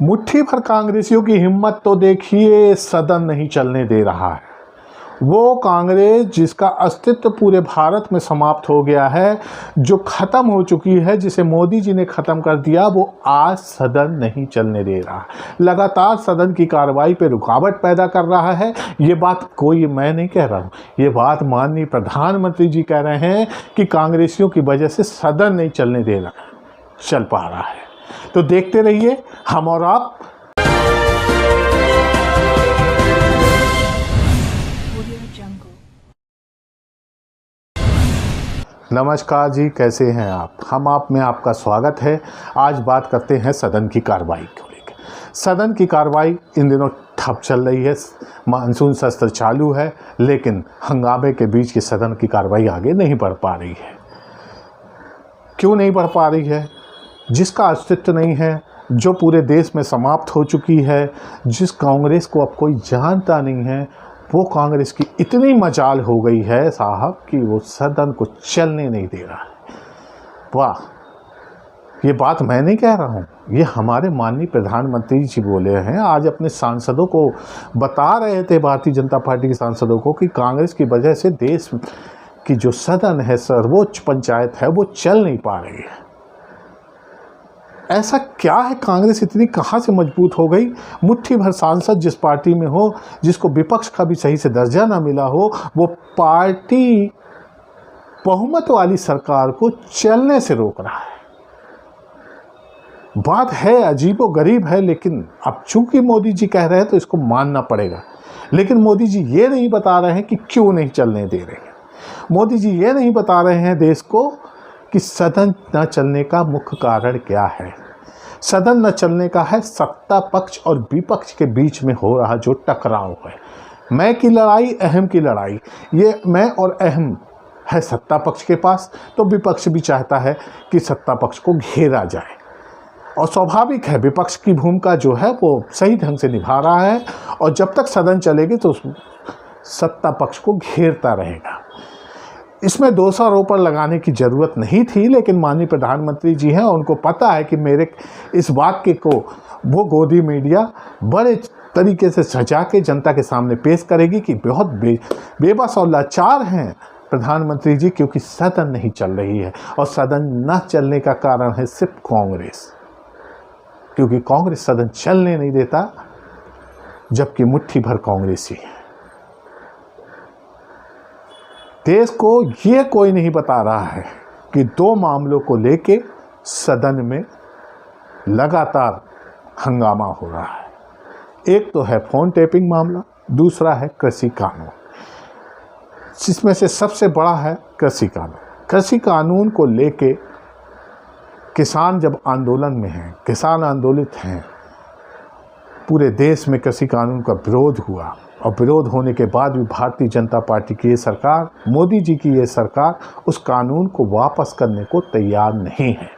मुट्ठी भर कांग्रेसियों की हिम्मत तो देखिए, सदन नहीं चलने दे रहा है। वो कांग्रेस जिसका अस्तित्व पूरे भारत में समाप्त हो गया है, जो खत्म हो चुकी है, जिसे मोदी जी ने खत्म कर दिया, वो आज सदन नहीं चलने दे रहा। लगातार सदन की कार्रवाई पे रुकावट पैदा कर रहा है। ये बात कोई मैं नहीं कह रहा हूँ, ये बात माननीय प्रधानमंत्री जी कह रहे हैं कि कांग्रेसियों की वजह से सदन नहीं चल पा रहा है। तो देखते रहिए हम और आप। नमस्कार जी, कैसे हैं आप? हम आप में आपका स्वागत है। आज बात करते हैं सदन की कार्रवाई को लेकर। सदन की कार्रवाई इन दिनों ठप चल रही है, मानसून सत्र चालू है, लेकिन हंगामे के बीच की सदन की कार्रवाई आगे नहीं बढ़ पा रही है। क्यों नहीं बढ़ पा रही है? जिसका अस्तित्व नहीं है, जो पूरे देश में समाप्त हो चुकी है, जिस कांग्रेस को अब कोई जानता नहीं है, वो कांग्रेस की इतनी मजाल हो गई है साहब कि वो सदन को चलने नहीं दे रहा है। वाह, ये बात मैं नहीं कह रहा हूँ, ये हमारे माननीय प्रधानमंत्री जी बोले हैं। आज अपने सांसदों को बता रहे थे, भारतीय जनता पार्टी के सांसदों को, कि कांग्रेस की वजह से देश की जो सदन है, सर्वोच्च पंचायत है, वो चल नहीं पा रही है। ऐसा क्या है? कांग्रेस इतनी कहाँ से मजबूत हो गई? मुट्ठी भर सांसद जिस पार्टी में हो, जिसको विपक्ष का भी सही से दर्जा ना मिला हो, वो पार्टी बहुमत वाली सरकार को चलने से रोक रहा है। बात है अजीबोगरीब है, लेकिन अब चूंकि मोदी जी कह रहे हैं तो इसको मानना पड़ेगा। लेकिन मोदी जी ये नहीं बता रहे हैं कि क्यों नहीं चलने दे रहे हैं। मोदी जी ये नहीं बता रहे हैं देश को कि सदन न चलने का मुख्य कारण क्या है। सदन न चलने का है सत्ता पक्ष और विपक्ष के बीच में हो रहा जो टकराव है। मैं की लड़ाई, अहम की लड़ाई। ये मैं और अहम है सत्ता पक्ष के पास, तो विपक्ष भी चाहता है कि सत्ता पक्ष को घेरा जाए। और स्वाभाविक है, विपक्ष की भूमिका जो है वो सही ढंग से निभा रहा है, और जब तक सदन चलेगी तो सत्ता पक्ष को घेरता रहेगा। इसमें दोषारोपण लगाने की ज़रूरत नहीं थी, लेकिन माननीय प्रधानमंत्री जी हैं, उनको पता है कि मेरे इस वाक्य को वो गोदी मीडिया बड़े तरीके से सजा के जनता के सामने पेश करेगी कि बहुत बेबस और लाचार हैं प्रधानमंत्री जी, क्योंकि सदन नहीं चल रही है। और सदन न चलने का कारण है सिर्फ कांग्रेस, क्योंकि कांग्रेस सदन चलने नहीं देता, जबकि मुट्ठी भर कांग्रेसी है। देश को ये कोई नहीं बता रहा है कि दो मामलों को लेके सदन में लगातार हंगामा हो रहा है। एक तो है फोन टेपिंग मामला, दूसरा है कृषि कानून, जिसमें से सबसे बड़ा है कृषि कानून। कृषि कानून को लेके किसान जब आंदोलन में हैं, किसान आंदोलित हैं, पूरे देश में कृषि कानून का विरोध हुआ, और विरोध होने के बाद भी भारतीय जनता पार्टी की ये सरकार, मोदी जी की ये सरकार, उस कानून को वापस करने को तैयार नहीं है।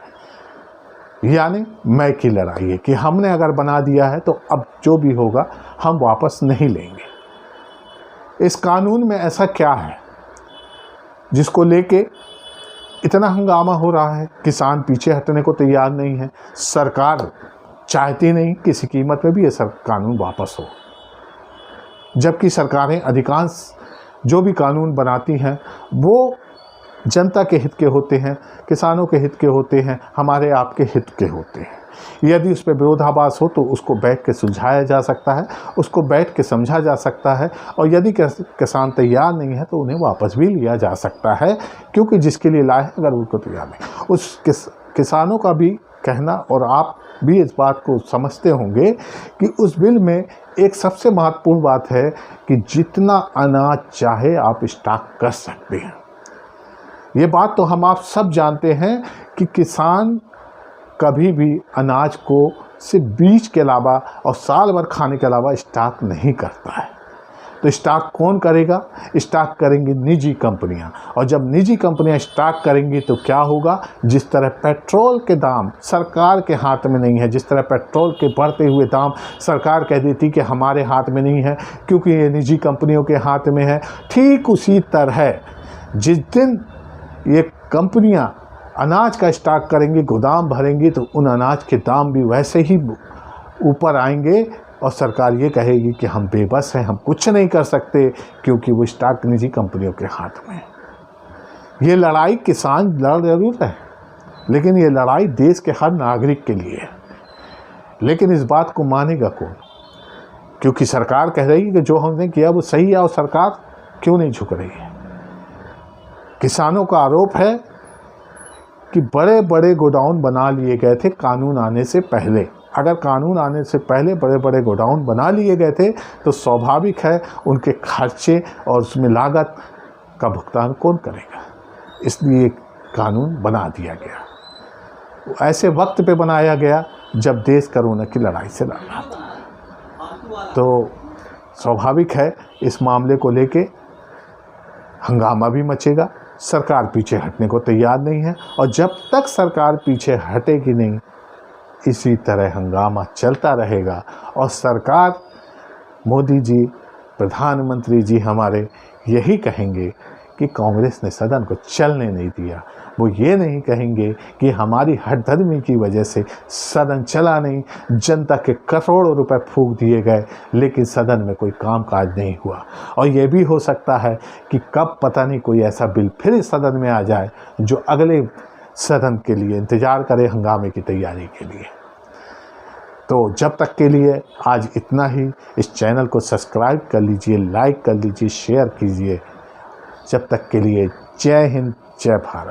यानी मैं की लड़ाई है कि हमने अगर बना दिया है तो अब जो भी होगा हम वापस नहीं लेंगे। इस कानून में ऐसा क्या है जिसको लेके इतना हंगामा हो रहा है? किसान पीछे हटने को तैयार नहीं है, सरकार चाहती नहीं किसी कीमत में भी ये कानून वापस हो। जबकि सरकारें अधिकांश जो भी कानून बनाती हैं वो जनता के हित के होते हैं, किसानों के हित के होते हैं, हमारे आपके हित के होते हैं। यदि उस पर विरोधाभास हो तो उसको बैठ के सुलझाया जा सकता है, उसको बैठ के समझा जा सकता है, और यदि किसान तैयार नहीं है तो उन्हें वापस भी लिया जा सकता है, क्योंकि जिसके लिए लाए अगर उनको तैयार नहीं। उस किसानों का भी कहना, और आप भी इस बात को समझते होंगे कि उस बिल में एक सबसे महत्वपूर्ण बात है कि जितना अनाज चाहे आप स्टॉक कर सकते हैं। ये बात तो हम आप सब जानते हैं कि किसान कभी भी अनाज को सिर्फ बीज के अलावा और साल भर खाने के अलावा स्टॉक नहीं करता है। तो स्टॉक कौन करेगा? स्टॉक करेंगी निजी कंपनियां, और जब निजी कंपनियां स्टॉक करेंगी तो क्या होगा? जिस तरह पेट्रोल के दाम सरकार के हाथ में नहीं है, जिस तरह पेट्रोल के बढ़ते हुए दाम सरकार कह देती कि हमारे हाथ में नहीं है क्योंकि ये निजी कंपनियों के हाथ में है, ठीक उसी तरह जिस दिन ये कंपनियां अनाज का स्टॉक करेंगी, गोदाम भरेंगी, तो उन अनाज के दाम भी वैसे ही ऊपर आएंगे और सरकार ये कहेगी कि हम बेबस हैं, हम कुछ नहीं कर सकते क्योंकि वो स्टॉक निजी कंपनियों के हाथ में है। ये लड़ाई किसान लड़ जरूर है, लेकिन ये लड़ाई देश के हर नागरिक के लिए है। लेकिन इस बात को मानेगा कौन? क्योंकि सरकार कह रही है कि जो हमने किया वो सही है, और सरकार क्यों नहीं झुक रही है? किसानों का आरोप है कि बड़े बड़े गोडाउन बना लिए गए थे कानून आने से पहले। अगर कानून आने से पहले बड़े बड़े गोडाउन बना लिए गए थे तो स्वाभाविक है उनके खर्चे और उसमें लागत का भुगतान कौन करेगा? इसलिए कानून बना दिया गया। ऐसे वक्त पे बनाया गया जब देश कोरोना की लड़ाई से लड़ रहा था। तो स्वाभाविक है इस मामले को लेके हंगामा भी मचेगा। सरकार पीछे हटने को तैयार नहीं है, और जब तक सरकार पीछे हटेगी नहीं, इसी तरह हंगामा चलता रहेगा। और सरकार, मोदी जी, प्रधानमंत्री जी हमारे यही कहेंगे कि कांग्रेस ने सदन को चलने नहीं दिया। वो ये नहीं कहेंगे कि हमारी हठधर्मी की वजह से सदन चला नहीं, जनता के करोड़ों रुपए फूंक दिए गए, लेकिन सदन में कोई कामकाज नहीं हुआ। और ये भी हो सकता है कि कब पता नहीं कोई ऐसा बिल फिर सदन में आ जाए जो अगले सदन के लिए इंतज़ार करे हंगामे की तैयारी के लिए। तो जब तक के लिए आज इतना ही। इस चैनल को सब्सक्राइब कर लीजिए, लाइक कर लीजिए, शेयर कीजिए। जब तक के लिए जय हिंद, जय भारत।